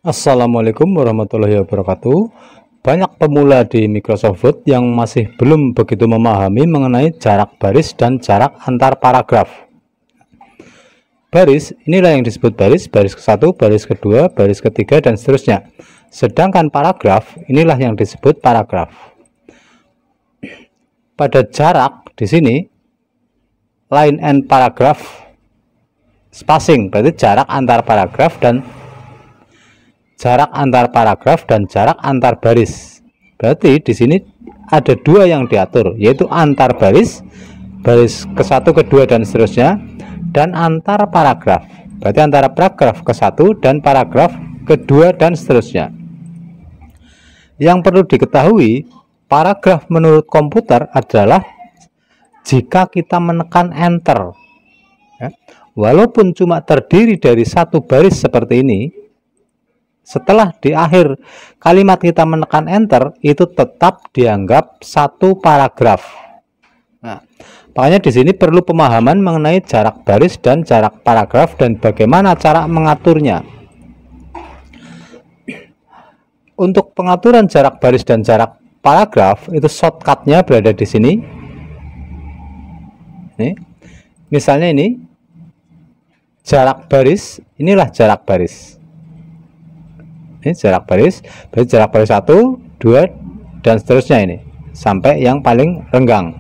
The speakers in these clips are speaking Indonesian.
Assalamualaikum warahmatullahi wabarakatuh. Banyak pemula di Microsoft Word yang masih belum begitu memahami mengenai jarak baris dan jarak antar paragraf. Baris, inilah yang disebut baris, baris ke-1, baris kedua, baris ketiga, dan seterusnya. Sedangkan paragraf, inilah yang disebut paragraf. Pada jarak di sini, line and paragraph spacing, berarti jarak antar paragraf dan jarak antar baris. Berarti di sini ada dua yang diatur, yaitu antar baris, baris ke-1, kedua, dan seterusnya, dan antar paragraf. Berarti antara paragraf ke-1 dan paragraf kedua dan seterusnya. Yang perlu diketahui, paragraf menurut komputer adalah jika kita menekan enter. Walaupun cuma terdiri dari satu baris seperti ini, setelah di akhir kalimat kita menekan enter, itu tetap dianggap satu paragraf. Nah, makanya di sini perlu pemahaman mengenai jarak baris dan jarak paragraf dan bagaimana cara mengaturnya. Untuk pengaturan jarak baris dan jarak paragraf itu shortcutnya berada di sini. Nih, misalnya ini jarak baris, inilah jarak baris. Ini jarak baris, berarti jarak baris 1, 2, dan seterusnya ini sampai yang paling renggang.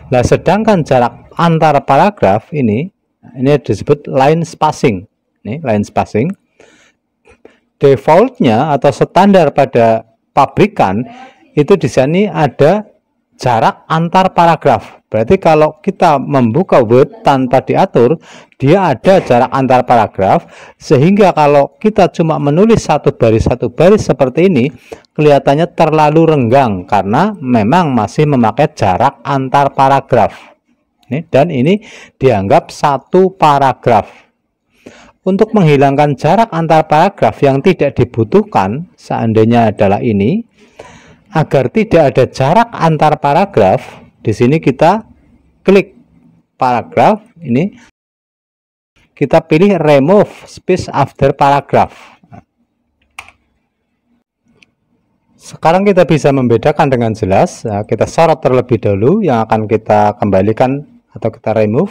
Nah, sedangkan jarak antar paragraf ini disebut line spacing. Ini line spacing. Defaultnya atau standar pada pabrikan itu di sini ada jarak antar paragraf. Berarti kalau kita membuka Word tanpa diatur, dia ada jarak antar paragraf, sehingga kalau kita cuma menulis satu baris seperti ini, kelihatannya terlalu renggang karena memang masih memakai jarak antar paragraf. Dan ini dianggap satu paragraf. Untuk menghilangkan jarak antar paragraf yang tidak dibutuhkan, seandainya adalah ini, agar tidak ada jarak antar paragraf, di sini kita klik paragraf, ini kita pilih remove space after paragraph. Sekarang kita bisa membedakan dengan jelas. Nah, kita sorot terlebih dahulu yang akan kita kembalikan atau kita remove.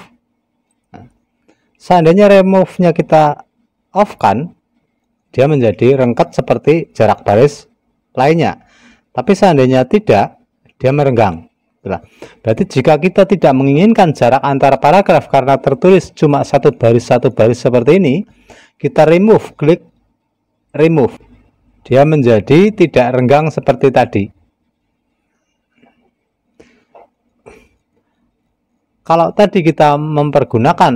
Nah, seandainya remove-nya kita off-kan, dia menjadi rengket seperti jarak baris lainnya. Tapi seandainya tidak, dia merenggang. Berarti jika kita tidak menginginkan jarak antara paragraf karena tertulis cuma satu baris seperti ini, kita remove, klik remove. Dia menjadi tidak renggang seperti tadi. Kalau tadi kita mempergunakan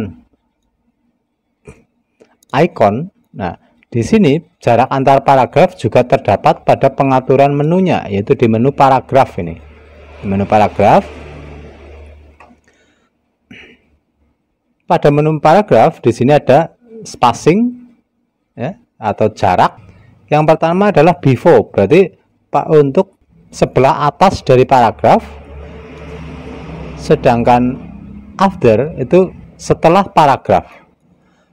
icon, nah di sini jarak antar paragraf juga terdapat pada pengaturan menunya, yaitu di menu paragraf ini. Di menu paragraf. Pada menu paragraf di sini ada spacing ya, atau jarak. Yang pertama adalah before, berarti untuk sebelah atas dari paragraf. Sedangkan after itu setelah paragraf.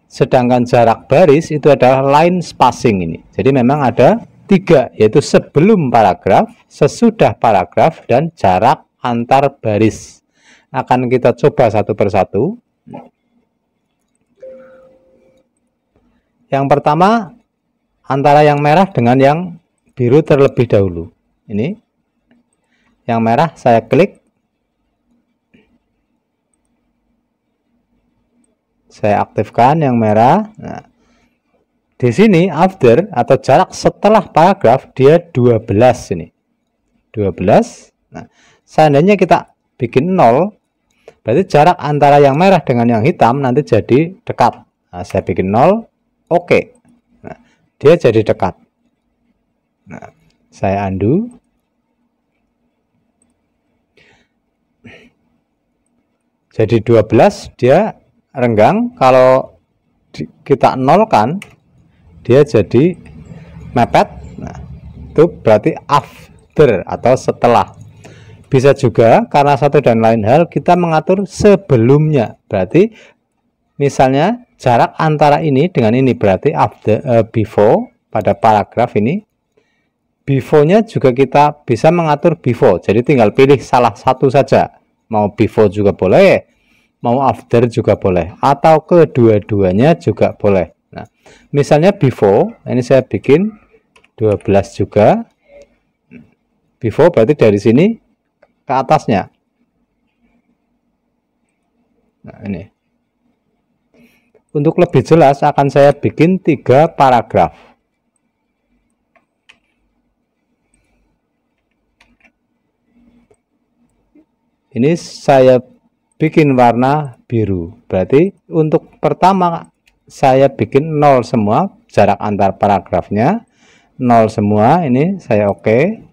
Sedangkan jarak baris itu adalah line spacing ini. Jadi memang ada tiga, yaitu sebelum paragraf, sesudah paragraf, dan jarak antar baris. Akan kita coba satu persatu. Yang pertama antara yang merah dengan yang biru terlebih dahulu. Ini yang merah saya klik, saya aktifkan yang merah. Nah, di sini after atau jarak setelah paragraf dia 12 ini. 12. Nah, seandainya kita bikin 0, berarti jarak antara yang merah dengan yang hitam nanti jadi dekat. Nah, saya bikin 0, oke. Nah, dia jadi dekat. Nah, saya undo. Jadi 12 dia renggang. Kalau kita nolkan, dia jadi mepet. Nah, itu berarti after atau setelah. Bisa juga karena satu dan lain hal kita mengatur sebelumnya. Berarti misalnya jarak antara ini dengan ini berarti after, before. pada paragraf ini. Before-nya juga kita bisa mengatur before, jadi tinggal pilih salah satu saja, mau before juga boleh, mau after juga boleh, atau kedua-duanya juga boleh. Nah, misalnya before, ini saya bikin 12 juga. Before berarti dari sini ke atasnya. Nah, ini. Untuk lebih jelas akan saya bikin 3 paragraf. Ini saya bikin warna biru. Berarti untuk pertama saya bikin 0 semua, jarak antar paragrafnya 0 semua, ini saya oke.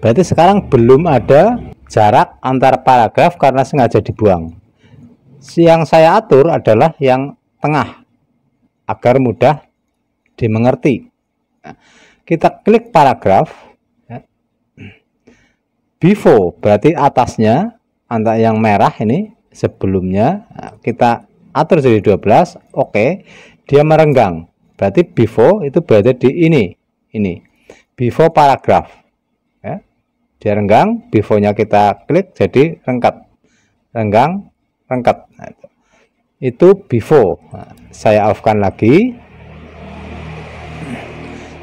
Berarti sekarang belum ada jarak antar paragraf karena sengaja dibuang. Yang saya atur adalah yang tengah agar mudah dimengerti. Nah, kita klik paragraf. Before berarti atasnya, antara yang merah ini sebelumnya, nah, kita atur jadi 12. Oke, dia merenggang. Berarti before itu berada di ini before paragraf ya. Dia renggang, before-nya kita klik jadi rengkat, renggang, rengkat. Nah, itu before. Nah, saya off-kan lagi.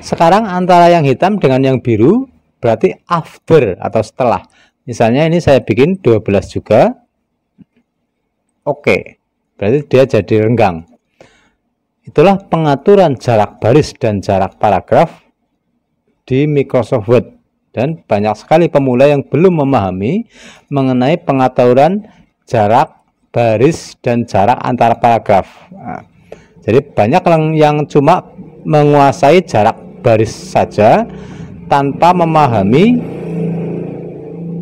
Sekarang antara yang hitam dengan yang biru berarti after atau setelah. Misalnya ini saya bikin 12 juga. Oke, berarti dia jadi renggang. Itulah pengaturan jarak baris dan jarak paragraf di Microsoft Word. Dan banyak sekali pemula yang belum memahami mengenai pengaturan jarak baris dan jarak antar paragraf. Nah, jadi banyak yang cuma menguasai jarak baris saja tanpa memahami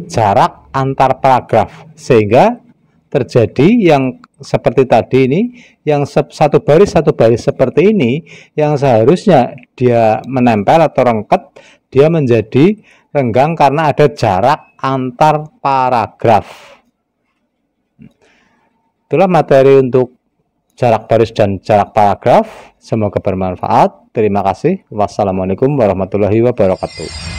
jarak antar paragraf, sehingga terjadi yang seperti tadi ini, yang satu baris seperti ini, yang seharusnya dia menempel atau rengket, dia menjadi renggang karena ada jarak antar paragraf. Itulah materi untuk jarak baris dan jarak paragraf. Semoga bermanfaat. Terima kasih. Wassalamualaikum warahmatullahi wabarakatuh.